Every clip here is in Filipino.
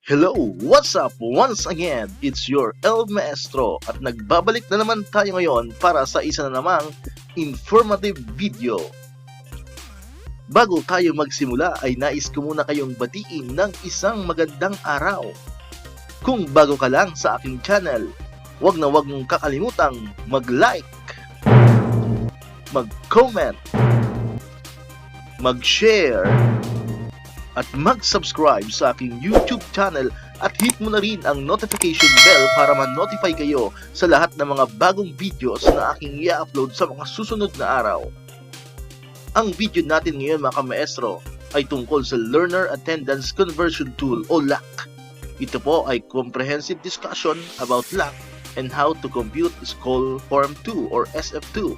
Hello! What's up? Once again, it's your El Maestro at nagbabalik na naman tayo ngayon para sa isa na namang informative video. Bago tayo magsimula ay nais ko muna kayong batiin ng isang magandang araw. Kung bago ka lang sa aking channel, wag mong kakalimutang mag-like, mag-comment, mag-share, at mag-subscribe sa aking YouTube channel at hit mo na rin ang notification bell para ma-notify kayo sa lahat ng mga bagong videos na aking i-upload sa mga susunod na araw. Ang video natin ngayon mga ka-maestro ay tungkol sa Learner Attendance Conversion Tool o LAC. Ito po ay comprehensive discussion about LAC and how to compute School Form 2 or SF2.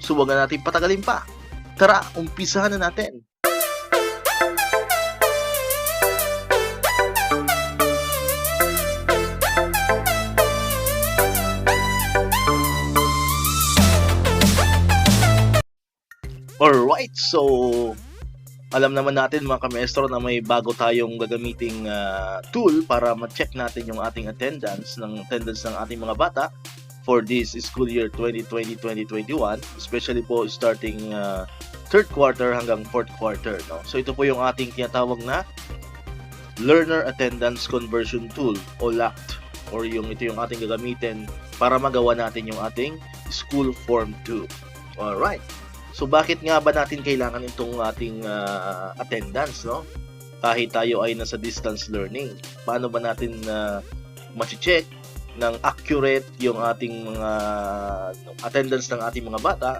So huwag na natin patagalin pa. Tara, umpisahan na natin! Alright, so alam naman natin mga ka-maestro na may bago tayong gagamiting tool para ma-check natin yung ating attendance ng ating mga bata for this school year 2020-2021, especially po starting third quarter hanggang fourth quarter. No? So ito po yung ating tinatawag na Learner Attendance Conversion Tool o LACT, or ito yung ating gagamitin para magawa natin yung ating School Form 2. Alright. So bakit nga ba natin kailangan itong ating attendance, no? Kahit tayo ay nasa distance learning. Paano ba natin ma-check ng accurate yung ating mga attendance ng ating mga bata?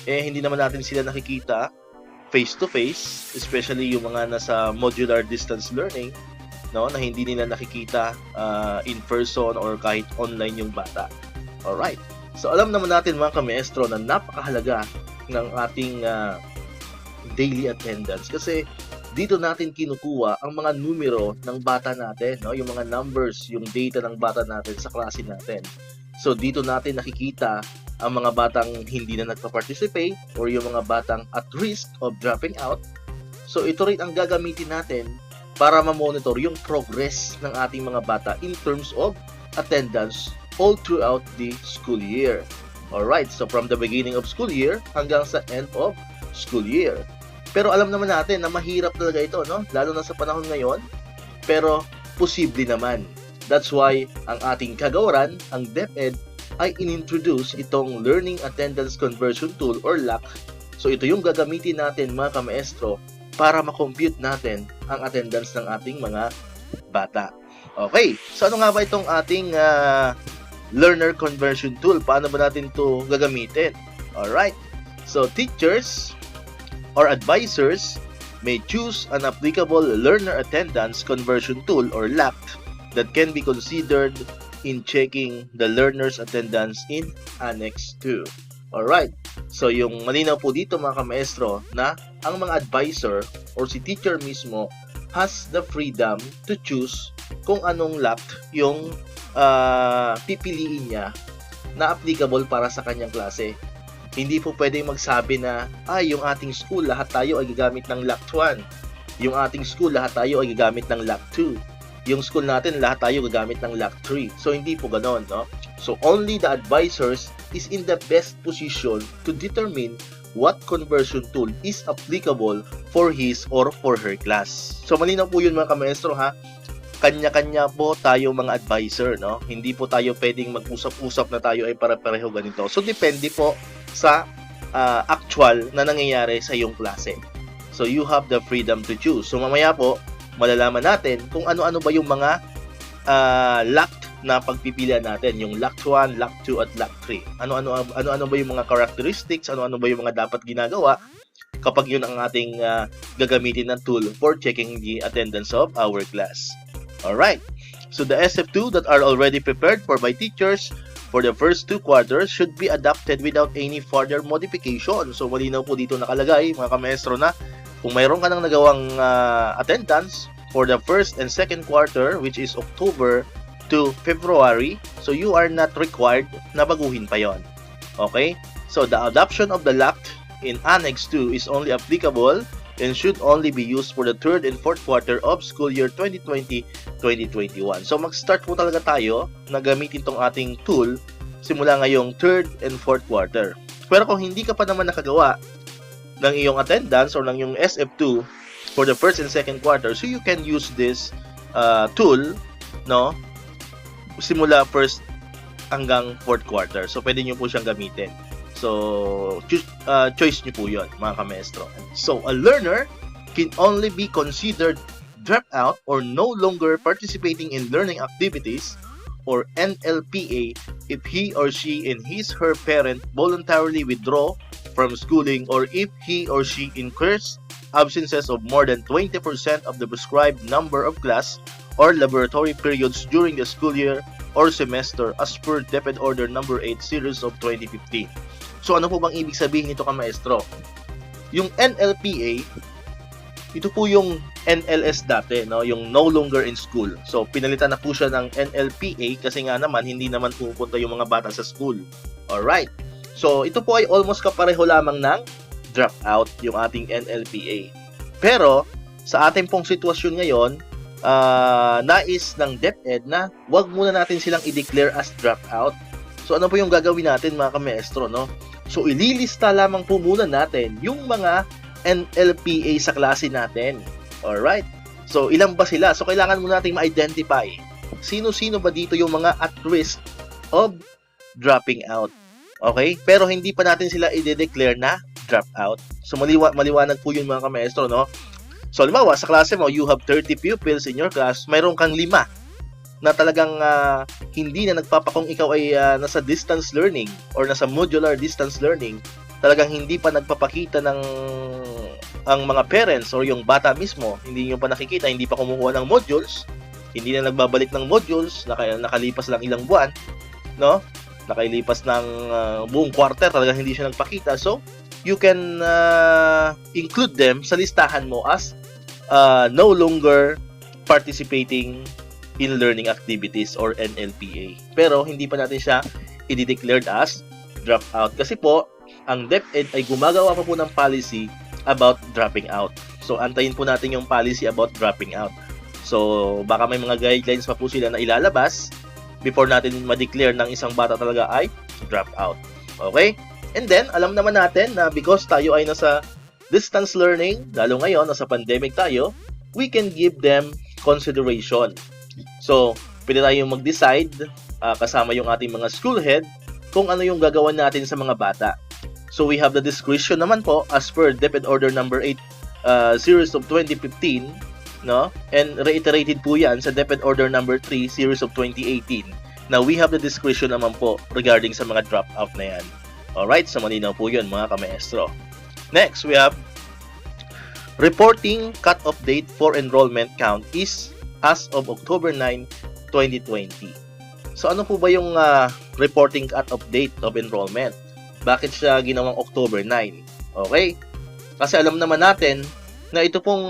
Hindi naman natin sila nakikita face to face, especially yung mga nasa modular distance learning, no? Na hindi nila nakikita in person or kahit online yung bata. Alright. So alam naman natin mga ka-maestro na napakahalaga ng ating daily attendance kasi dito natin kinukuha ang mga numero ng bata natin, no? Yung mga numbers, yung data ng bata natin sa klase natin. So dito natin nakikita ang mga batang hindi na nagpa-participate or yung mga batang at risk of dropping out. So ito rin ang gagamitin natin para ma-monitor yung progress ng ating mga bata in terms of attendance all throughout the school year. Alright, so from the beginning of school year hanggang sa end of school year. Pero alam naman natin na mahirap talaga ito, no? Lalo na sa panahon ngayon. Pero posible naman. That's why ang ating kagawaran, ang DepEd, ay inintroduce itong Learning Attendance Conversion Tool or LAC. So ito yung gagamitin natin mga ka-maestro para ma-compute natin ang attendance ng ating mga bata. Okay, so ano nga ba itong ating Learner Conversion Tool? Paano ba natin ito gagamitin? Alright, so teachers or advisors may choose an applicable Learner Attendance Conversion Tool or LAC that can be considered in checking the learner's attendance in Annex 2. Alright, so yung malinaw po dito mga ka-maestro na ang mga advisor or si teacher mismo has the freedom to choose kung anong LAC yung pipiliin niya na applicable para sa kanyang klase. Hindi po pwedeng magsabi na yung ating school lahat tayo ay gagamit ng LAC 1, yung ating school lahat tayo ay gagamit ng LAC 2, yung school natin lahat tayo gagamit ng LAC 3. So hindi po ganoon, no? So only the advisors is in the best position to determine what conversion tool is applicable for his or for her class. So malinaw po yun mga ka-maestro, ha? Kanya-kanya po tayo mga advisor, no? Hindi po tayo pwedeng mag-usap-usap na tayo ay para-pareho ganito. So depende po sa actual na nangyayari sa iyong klase. So you have the freedom to choose. So mamaya po malalaman natin kung ano-ano ba yung mga LAC na pagpipilian natin, yung LAC 1, LAC 2 at LAC 3. Ano-ano ba yung mga characteristics, ano-ano ba yung mga dapat ginagawa kapag yun ang ating gagamitin ng tool for checking the attendance of our class. Alright, so the SF2 that are already prepared for by teachers for the first 2 quarters should be adopted without any further modification. So malinaw po dito nakalagay mga ka-maestro na Kung mayroon ka nang nagawang attendance for the first and second quarter, which is October to February, so you are not required na baguhin pa yon. Okay? So the adoption of the locked in Annex 2 is only applicable and should only be used for the third and fourth quarter of school year 2020-2021. So mag-start po talaga tayo na gamitin tong ating tool simula ngayong third and fourth quarter. Pero kung hindi ka pa naman nakagawa ng iyong attendance or ng iyong SF2 for the first and second quarter, so you can use this tool, no, simula first hanggang fourth quarter. So pwede nyo po siyang gamitin. So choice nyo po yun, mga ka-maestro. So a learner can only be considered dropped out or no longer participating in learning activities or NLPA if he or she and her parent voluntarily withdraw from schooling, or if he or she incurs absences of more than 20% of the prescribed number of class or laboratory periods during the school year or semester as per DepEd Order number 8 series of 2015. So ano po bang ibig sabihin nito, ka-maestro? Yung NLPA, ito po yung NLS dati, no? Yung no longer in school. So pinalitan na po siya ng NLPA kasi nga naman hindi naman pupunta yung mga bata sa school. Alright. So ito po ay almost kapareho lamang ng dropout, yung ating NLPA. Pero sa ating pong sitwasyon ngayon, nais ng DepEd na wag muna natin silang i-declare as dropout. So ano po yung gagawin natin, mga ka-maestro, no? So ililista lamang po muna natin yung mga NLPA sa klase natin. Alright? So ilan ba sila? So kailangan muna natin ma-identify sino-sino ba dito yung mga at risk of dropping out. Okay? Pero hindi pa natin sila i-declare na dropout. So maliwanag po yun, mga ka-maestro, no? So halimbawa, sa klase mo, you have 30 pupils in your class, mayroon kang 5 na talagang hindi na nagpapakong ikaw ay nasa distance learning or nasa modular distance learning, talagang hindi pa nagpapakita ng ang mga parents or yung bata mismo, hindi nyo pa nakikita, hindi pa kumukuha ng modules, hindi na nagbabalik ng modules, nakalipas lang ilang buwan, no? Nakalipas ng buong quarter, talagang hindi siya nagpakita. So you can include them sa listahan mo as no longer participating in learning activities or NLPA. Pero hindi pa natin siya i-declared as dropout kasi po ang DepEd ay gumagawa pa po ng policy about dropping out. So antayin po natin yung policy about dropping out. So baka may mga guidelines pa po sila na ilalabas before natin ma-declare ng isang bata talaga ay drop out. Okay? And then, alam naman natin na because tayo ay nasa distance learning, lalo ngayon, nasa pandemic tayo, we can give them consideration. So, pwede tayong mag-decide kasama yung ating mga school head kung ano yung gagawin natin sa mga bata. So, we have the discretion naman po as per DepEd Order number 8 series of 2015, no? And reiterated po yan sa DepEd Order number 3 series of 2018. Now, we have the discretion naman po regarding sa mga dropout na yan. Alright, so malinaw po yun, mga ka-maestro. Next, we have reporting cut-off date for enrollment count is as of October 9, 2020. So ano po ba yung reporting cut-off date of enrollment? Bakit siya ginawang October 9? Okay? Kasi alam naman natin na ito pong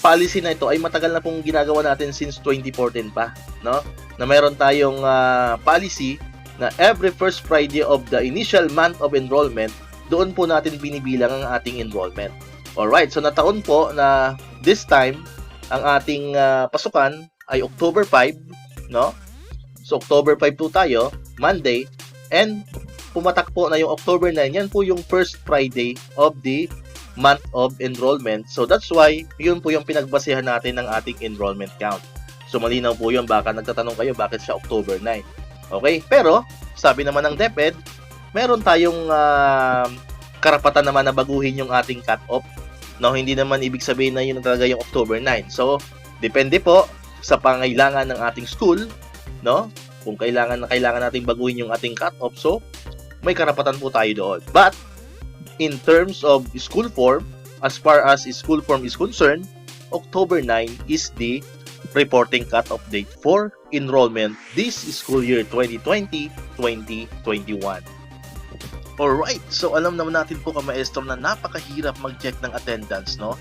policy na ito ay matagal na pong ginagawa natin since 2014 pa, no? Na mayroon tayong policy na every first Friday of the initial month of enrollment, doon po natin binibilang ang ating enrollment. Alright, so nataon po na this time, ang ating pasukan ay October 5, no? So October 5 po tayo, Monday, and pumatak po na yung October 9, yan po yung first Friday of the month of enrollment. So that's why, yun po yung pinagbasehan natin ng ating enrollment count. So malinaw po yun, baka nagtatanong kayo bakit siya October 9. Okay? Pero, sabi naman ng DepEd, meron tayong karapatan naman na baguhin yung ating cut-off. No, hindi naman ibig sabihin na yun talaga yung October 9. So, depende po sa pangailangan ng ating school, no? Kung kailangan nating baguhin yung ating cut-off, so may karapatan po tayo doon. But in terms of school form, as far as school form is concerned, October 9 is the reporting cut-off date for enrollment this school year 2020-2021. Alright, so alam naman natin po kamaestro na napakahirap mag-check ng attendance, no?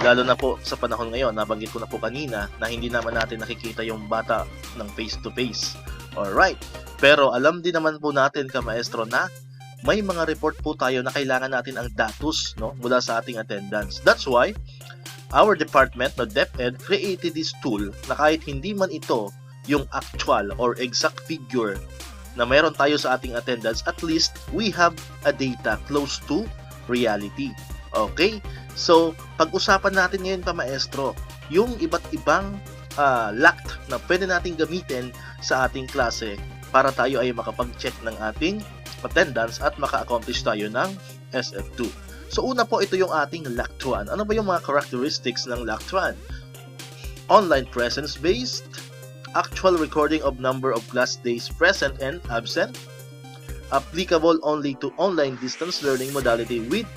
Lalo na po sa panahon ngayon, nabanggit ko na po kanina na hindi naman natin nakikita yung bata ng face-to-face. Alright, pero alam din naman po natin kamaestro na may mga report po tayo na kailangan natin ang datos, no, mula sa ating attendance. That's why our department, no, DepEd, created this tool na kahit hindi man ito yung actual or exact figure na meron tayo sa ating attendance, at least we have a data close to reality. Okay? So, pag-usapan natin ngayon kamaestro, yung iba't ibang lact na pwede nating gamitin sa ating klase para tayo ay makapag-check ng ating attendance at maka-accomplish tayo ng SF2. So, una po, ito yung ating lact 1. Ano ba yung mga characteristics ng lact 1? Online presence-based, actual recording of number of class days present and absent, applicable only to online distance learning modality with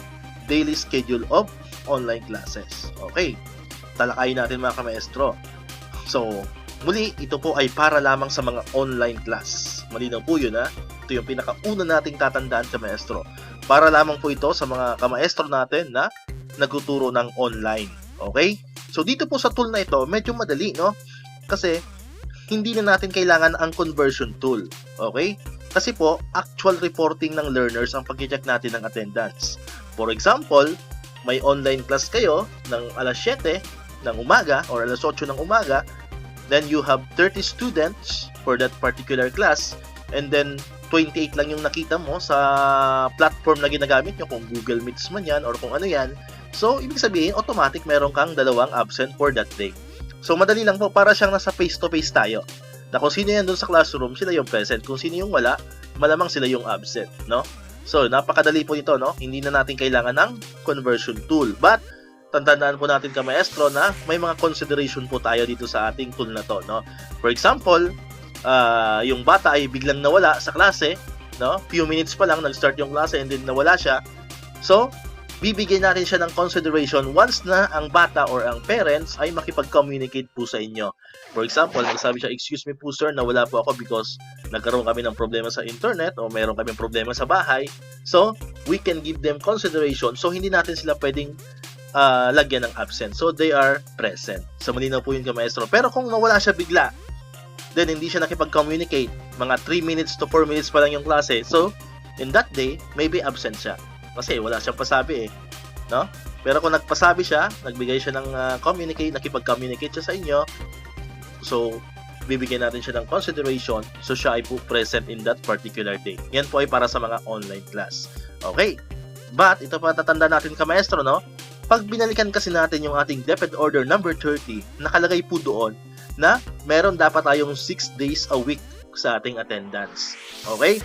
daily schedule of online classes. Okay, talakayin natin mga kamaestro. So, muli, ito po ay para lamang sa mga online class. Malinaw po yun, ha? Ito yung pinakauna nating tatandaan kamaestro. Para lamang po ito sa mga kamaestro natin na nagtuturo ng online. Okay? So, dito po sa tool na ito, medyo madali, no? Kasi hindi na natin kailangan ang conversion tool. Okay? Kasi po, actual reporting ng learners ang pag-check natin ng attendance. For example, may online class kayo ng alas 7 ng umaga or alas 8 ng umaga, then you have 30 students for that particular class, and then 28 lang yung nakita mo sa platform na ginagamit nyo, kung Google Meets man yan or kung ano yan. So, ibig sabihin, automatic meron kang 2 absent for that day. So, madali lang po, para siyang nasa face-to-face tayo. Na kung sino yan doon sa classroom, sila yung present. Kung sino yung wala, malamang sila yung absent, no? So, napakadali po ito, no? Hindi na natin kailangan ng conversion tool. But, tandaan po natin kamaestro na may mga consideration po tayo dito sa ating tool na to, no? For example, yung bata ay biglang nawala sa klase, no? Few minutes pa lang nag-start yung klase and then nawala siya. So, bibigyan natin siya ng consideration once na ang bata or ang parents ay makipag-communicate po sa inyo. For example, nagsabi siya, "Excuse me po sir, nawala po ako because nagkaroon kami ng problema sa internet o meron kami problema sa bahay." So, we can give them consideration. So, hindi natin sila pwedeng lagyan ng absent. So, they are present. So, malinaw po yun kamaestro. Pero kung nawala siya bigla, then hindi siya nakipag-communicate, mga 3 minutes to 4 minutes pa lang yung klase. So, in that day, maybe absent siya. Kasi wala siyang pasabi no? Pero kung nagpasabi siya, nagbigay siya ng nakipag-communicate siya sa inyo, so bibigyan natin siya ng consideration, so siya ay po present in that particular day. Yan po ay para sa mga online class. Okay, but ito pa tatanda natin kamaestro, no? Pag binalikan kasi natin yung ating DepEd Order number 30, nakalagay po doon na meron dapat tayong 6 days a week sa ating attendance. Okay?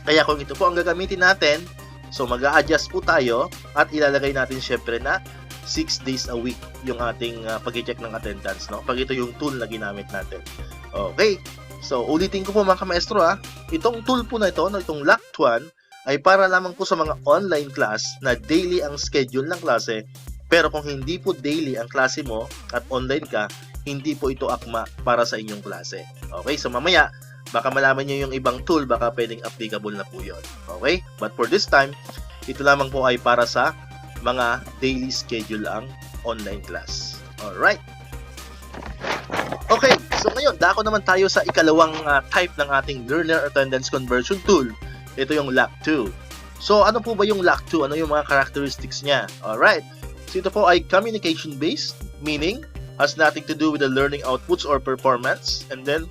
Kaya kung ito po ang gagamitin natin, so mag-a-adjust po tayo at ilalagay natin syempre na 6 days a week yung ating pag-check ng attendance, no? Pag ito yung tool na ginamit natin. Okay, so ulitin ko po mga kamaestro, itong tool po na ito, itong lact 1, ay para lamang po sa mga online class na daily ang schedule ng klase, pero kung hindi po daily ang klase mo at online ka, hindi po ito akma para sa inyong klase. Okay, so mamaya baka malaman nyo yung ibang tool, baka pwedeng applicable na po yun. Okay? But for this time, ito lamang po ay para sa mga daily schedule ang online class. Alright? Okay, so ngayon, dako naman tayo sa ikalawang type ng ating learner attendance conversion tool. Ito yung lact 2. So, ano po ba yung lact 2? Ano yung mga characteristics niya? Alright. So, ito po ay communication-based, meaning, has nothing to do with the learning outputs or performance, and then,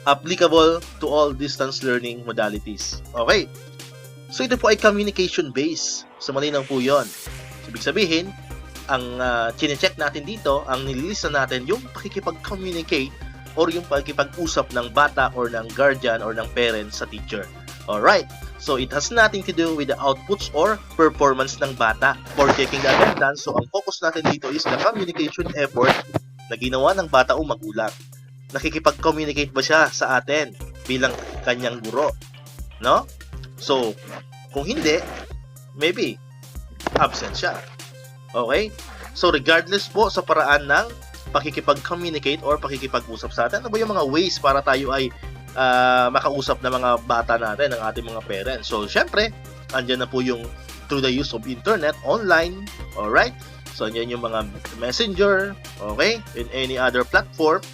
applicable to all distance learning modalities. Okay. So, ito po ay communication-based. So, malinaw po yun. So, ibig sabihin, ang chine-check natin dito, ang nililista natin, yung pakikipag-communicate or yung pakikipag-usap ng bata or ng guardian or ng parents sa teacher. Alright. So, it has nothing to do with the outputs or performance ng bata for checking the attendance. So, ang focus natin dito is the communication effort na ginawa ng bata o magulang. Nakikipag-communicate ba siya sa atin bilang kanyang guro, no? So, kung hindi, maybe absent siya. Okay? So, regardless po sa paraan ng pakikipag-communicate or pakikipag-usap sa atin, ano ba yung mga ways para tayo ay makausap ng mga bata natin, ng ating mga parents. So, syempre, andyan na po yung through the use of internet, online, alright? So, andyan yung mga messenger, okay? In any other platform.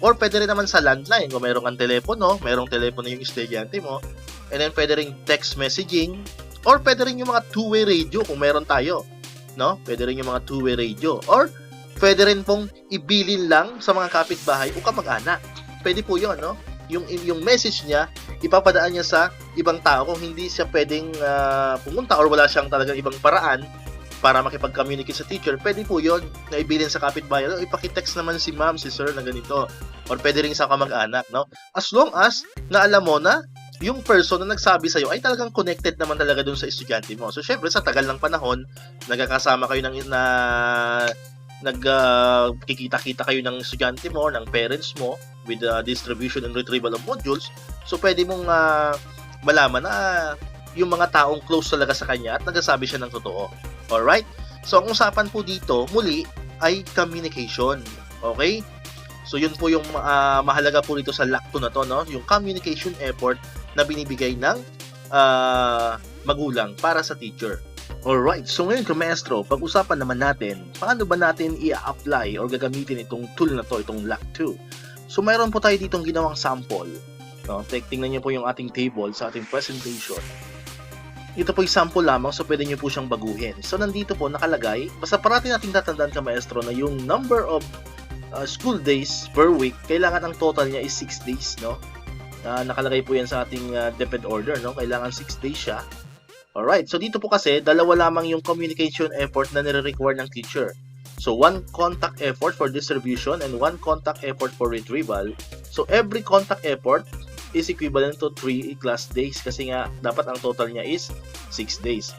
Or pwede rin naman sa landline, kung mayroong kang telepono, mayroong telepono yung estudyante mo, and then pwede rin text messaging, or pwede rin yung mga two-way radio kung meron tayo, no? Pwede rin yung mga two-way radio, or pwede rin pong ibilin lang sa mga kapitbahay o kamag-anak. Pwede po yun, no? Yung message niya, ipapadaan niya sa ibang tao kung hindi siya pwedeng pumunta or wala siyang talagang ibang paraan para makipag-communicate sa teacher. Pwede po yun na ibilin sa kapitbahay. Ipakitext naman si ma'am, si sir na ganito. Or pwede rin sa kamag-anak, no? As long as na alam mo na yung person na nagsabi sa'yo ay talagang connected naman talaga dun sa estudyante mo. So, syempre, sa tagal ng panahon, nagkakasama kayo nagkikita-kita kayo ng estudyante mo, ng parents mo, with the distribution and retrieval of modules. So, pwede mong malaman na yung mga taong close talaga sa kanya at nagsasabi siya ng totoo. Alright? So, ang usapan po dito, muli, ay communication. Okay? So, yun po yung mahalaga po dito sa LAC 2 na to, no? Yung communication effort na binibigay ng magulang para sa teacher. Alright, so ngayon maestro, pag-usapan naman natin, paano ba natin i-apply or gagamitin itong tool na to, itong LAC 2. So mayroon po tayo ditong ginawang sample. No? Tingnan niyo po yung ating table sa ating presentation. Ito po yung sample lamang, so pwede niyo po siyang baguhin. So nandito po nakalagay, basta parati nating tatandaan ka maestro na yung number of school days per week, kailangan ang total niya is 6 days, no? Nakalagay po yan sa ating DepEd order, no? Kailangan 6 days siya. Alright, so dito po kasi, dalawa lamang yung communication effort na nire-require ng teacher. So, 1 contact effort for distribution and 1 contact effort for retrieval. So, every contact effort is equivalent to 3 class days kasi nga, dapat ang total niya is 6 days.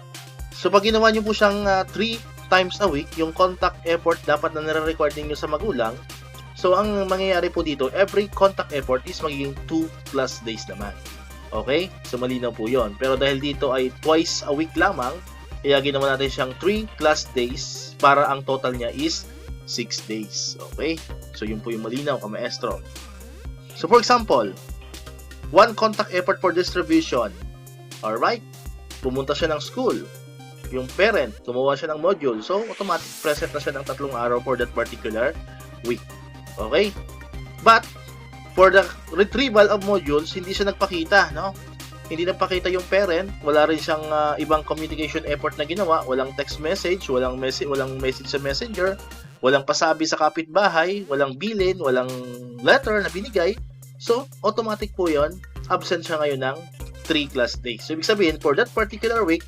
So, pag ginawa nyo po siyang 3 times a week, yung contact effort dapat na nire-require ninyo sa magulang. So, ang mangyayari po dito, every contact effort is magiging 2 class days naman. Okay? So, malinaw po yon. Pero dahil dito ay twice a week lamang, kaya ginawa natin siyang 3 class days para ang total niya is 6 days. Okay? So, yun po yung malinaw ka maestro. So, for example, 1 contact effort for distribution. Alright? Pumunta siya ng school. Yung parent, gumawa siya ng module. So, automatic present na siya ng 3 araw for that particular week. Okay? But, for the retrieval of modules, hindi siya nagpakita, no? Hindi nagpakita yung parent, wala rin siyang ibang communication effort na ginawa, walang text message, walang message sa messenger, walang pasabi sa kapitbahay, walang bilin, walang letter na binigay. So, automatic po yon, absent siya ngayon ng 3 class days. So, ibig sabihin, for that particular week,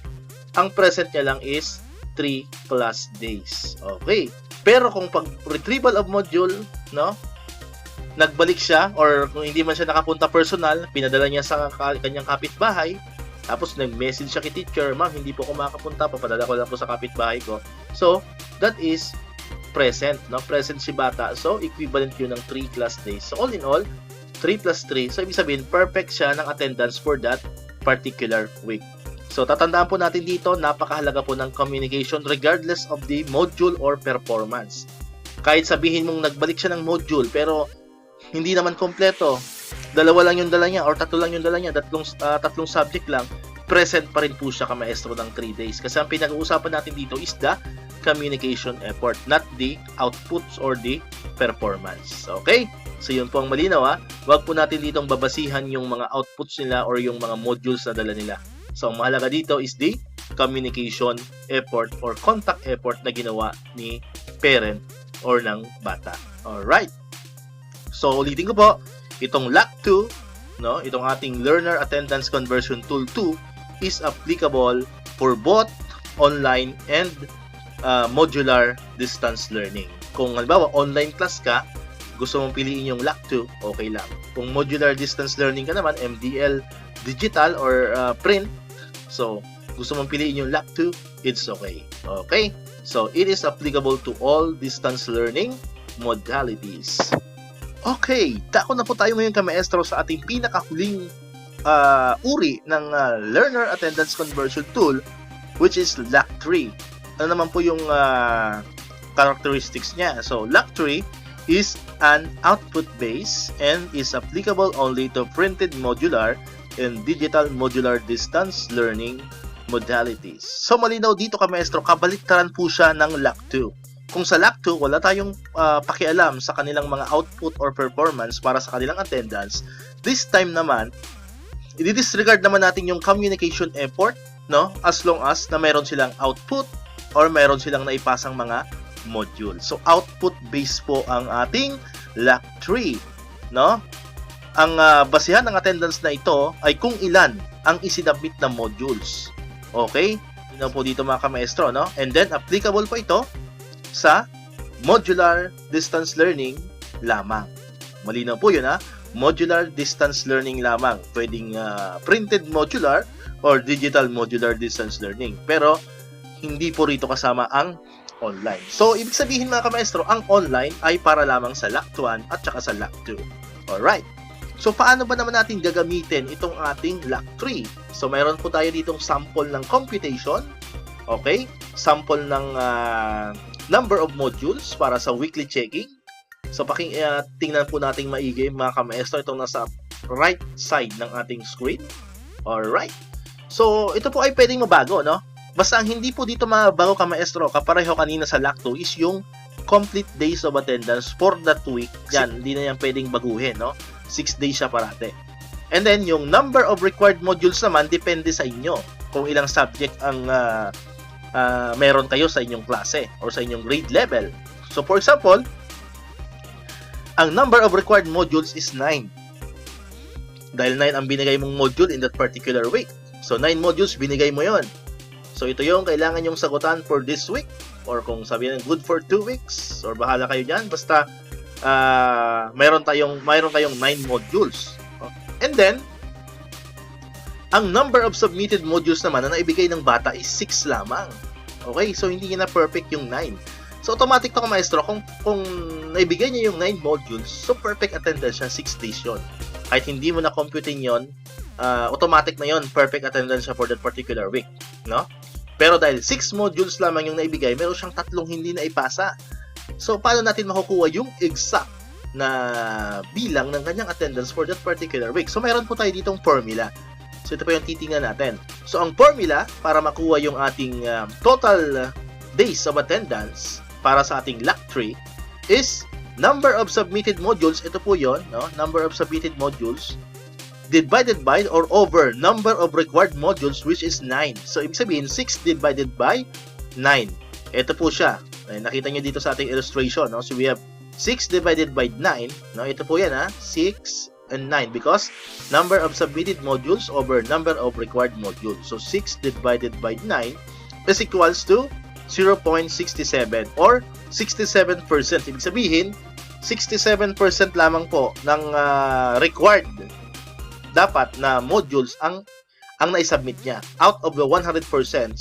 ang present niya lang is 3 class days. Okay. Pero kung pag retrieval of module, no? Nagbalik siya or kung hindi man siya nakapunta personal, pinadala niya sa kanyang kapitbahay, tapos nag-message siya kay teacher, ma'am, hindi po ako makapunta, papadala ko lang po sa kapitbahay ko. So, that is present, no? Present si bata. So, equivalent yun ng 3 class days. So, all in all, 3 plus 3. So, ibig sabihin, perfect siya ng attendance for that particular week. So, tatandaan po natin dito, napakahalaga po ng communication regardless of the module or performance. Kahit sabihin mong nagbalik siya ng module, pero hindi naman kompleto, 2 lang yung dala niya or 3 lang yung dala niya, tatlong subject lang, present pa rin po siya ka-maestro ng 3 days. Kasi ang pinag-uusapan natin dito is the communication effort, not the outputs or the performance. Okay? So yun po ang malinaw ha. Huwag po natin ditong babasihan yung mga outputs nila or yung mga modules na dala nila. So ang mahalaga dito is the communication effort or contact effort na ginawa ni parent or ng bata. Alright. So, ulitin ko po, itong LAC 2, no, itong ating Learner Attendance Conversion Tool 2 is applicable for both online and modular distance learning. Kung halimbawa, online class ka, gusto mong piliin yung LAC 2, okay lang. Kung modular distance learning ka naman, MDL digital or print, so, gusto mong piliin yung LAC 2, it's okay. Okay? So, it is applicable to all distance learning modalities. Okay, dako na po tayo ngayon ka-maestro sa ating pinakahuling uri ng Learner Attendance Conversion Tool, which is LAC 3. Ano naman po yung characteristics niya? So, LAC 3 is an output-based and is applicable only to printed modular and digital modular distance learning modalities. So malinaw dito ka maestro, kabaliktaran po siya ng LAC 2. Kung sa LAC 2, wala tayong pakialam sa kanilang mga output or performance para sa kanilang attendance. This time naman, i-disregard naman natin yung communication effort, no? As long as na mayroon silang output or mayroon silang naipasang mga module. So output based po ang ating LAC 3, no? Ang basihan ng attendance na ito ay kung ilan ang isinabit na modules. Okay? Yun po dito mga kamaestro, no? And then applicable po ito sa modular distance learning lamang. Malinaw po yun, ha? Modular distance learning lamang. Pwedeng printed modular or digital modular distance learning. Pero hindi po rito kasama ang online. So, ibig sabihin mga kamaestro, ang online ay para lamang sa LAC 1 at saka sa LAC 2. Alright. So, paano ba naman natin gagamitin itong ating LAC 3? So, mayroon po tayo ditong sample ng computation. Okay? Sample ng number of modules para sa weekly checking. So, tingnan po natin maigi mga kamaestro. Itong nasa right side ng ating screen. Alright. So, ito po ay pwedeng mabago, no? Basta ang hindi po dito mabago ka maestro, kapareho kanina sa LAC 2 is yung complete days of attendance for that week. Yan, hindi na yan pwedeng baguhin, no? 6 days siya parate. And then, yung number of required modules naman, depende sa inyo. Kung ilang subject ang meron kayo sa inyong klase or sa inyong grade level. So, for example, ang number of required modules is 9. Dahil 9 ang binigay mong module in that particular week. So, 9 modules, binigay mo yon. So, ito yung kailangan yung sagutan for this week. Or kung sabihin good for 2 weeks. Or bahala kayo dyan. Basta, mayroon kayong 9 modules. And then, ang number of submitted modules naman na naibigay ng bata is 6 lamang. Okay? So, hindi na perfect yung 9. So, automatic to maestro. Kung naibigay niya yung 9 modules, so perfect attendance siya, 6 days yun. Kahit hindi mo na computing yon, automatic na yon, perfect attendance siya for that particular week. No? Pero dahil 6 modules lamang yung naibigay, meron siyang 3 hindi na ipasa. So, paano natin makukuha yung exact na bilang ng kanyang attendance for that particular week? So, meron po tayo ditong formula. So, ito po yung titingnan natin. So, ang formula para makuha yung ating total days of attendance para sa ating LAC 3 is number of submitted modules. Ito po yon, no? Number of submitted modules divided by or over number of required modules, which is 9. So, ibig sabihin, 6 divided by 9. Ito po siya. Nakita nyo dito sa ating illustration. No? So, we have 6 divided by 9. No? Ito po yan, ha? 6 and 9 because number of submitted modules over number of required modules. So, 6 divided by 9 is equals to 0.67 or 67%. Ibig sabihin, 67% lamang po ng required dapat na modules ang naisubmit niya. Out of the 100%, 67%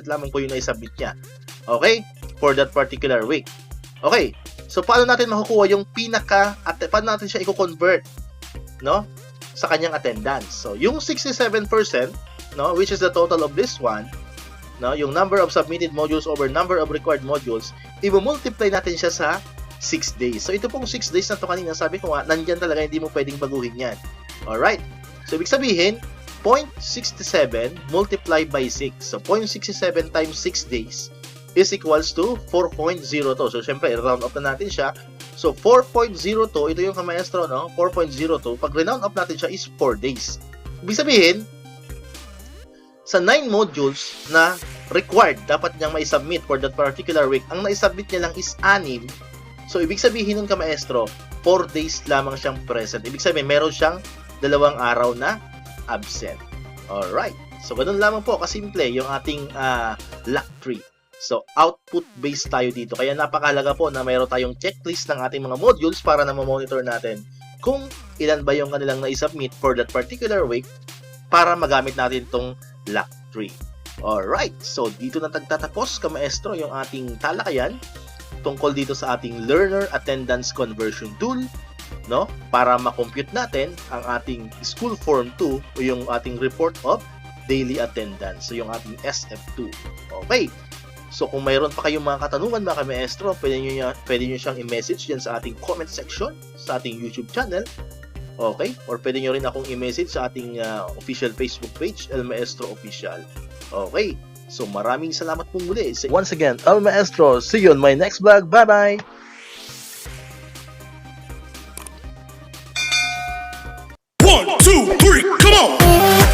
lamang po yung naisubmit niya. Okay? For that particular week. Okay. So, paano natin makukuha yung paano natin siya i-convert, no? Sa kanyang attendance. So, yung 67%, no, which is the total of this one, no, yung number of submitted modules over number of required modules, i-multiply natin siya sa 6 days. So, ito pong 6 days na to kanina, sabi ko nga, nandyan talaga, hindi mo pwedeng baguhin yan. Alright? So, ibig sabihin, 0.67 multiplied by 6. So, 0.67 times 6 days is equals to 4.02. So, syempre, i-round up na natin siya. So, 4.02, ito yung kamaestro, no? 4.02. Pag round up natin siya is 4 days. Ibig sabihin, sa 9 modules na required, dapat niyang mai-submit for that particular week, ang na-submit niya lang is 6. So, ibig sabihin nun kamaestro, 4 days lamang siyang present. Ibig sabihin, meron siyang 2 araw na absent. Alright. So, ganun lamang po kasimple yung ating LAC 3. So, output-based tayo dito. Kaya napakahalaga po na mayroon tayong checklist ng ating mga modules para na ma-monitor natin kung ilan ba yung kanilang na-submit for that particular week para magamit natin itong LAC 3. Alright. So, dito na tagtatapos, kamaestro, yung ating talakayan tungkol dito sa ating Learner Attendance Conversion Tool, no? Para ma-compute natin ang ating School Form 2 o yung ating Report of Daily Attendance. So, yung ating SF2. Okay. So kung mayroon pa kayong mga katanungan mga ka-maestro, pwede nyo siyang i-message dyan sa ating comment section, sa ating YouTube channel. Okay? Or pwede nyo rin akong i-message sa ating official Facebook page, El Maestro Official. Okay? So maraming salamat po muli. Once again, El Maestro. See you on my next vlog. Bye-bye! 1, 2, 3, come on!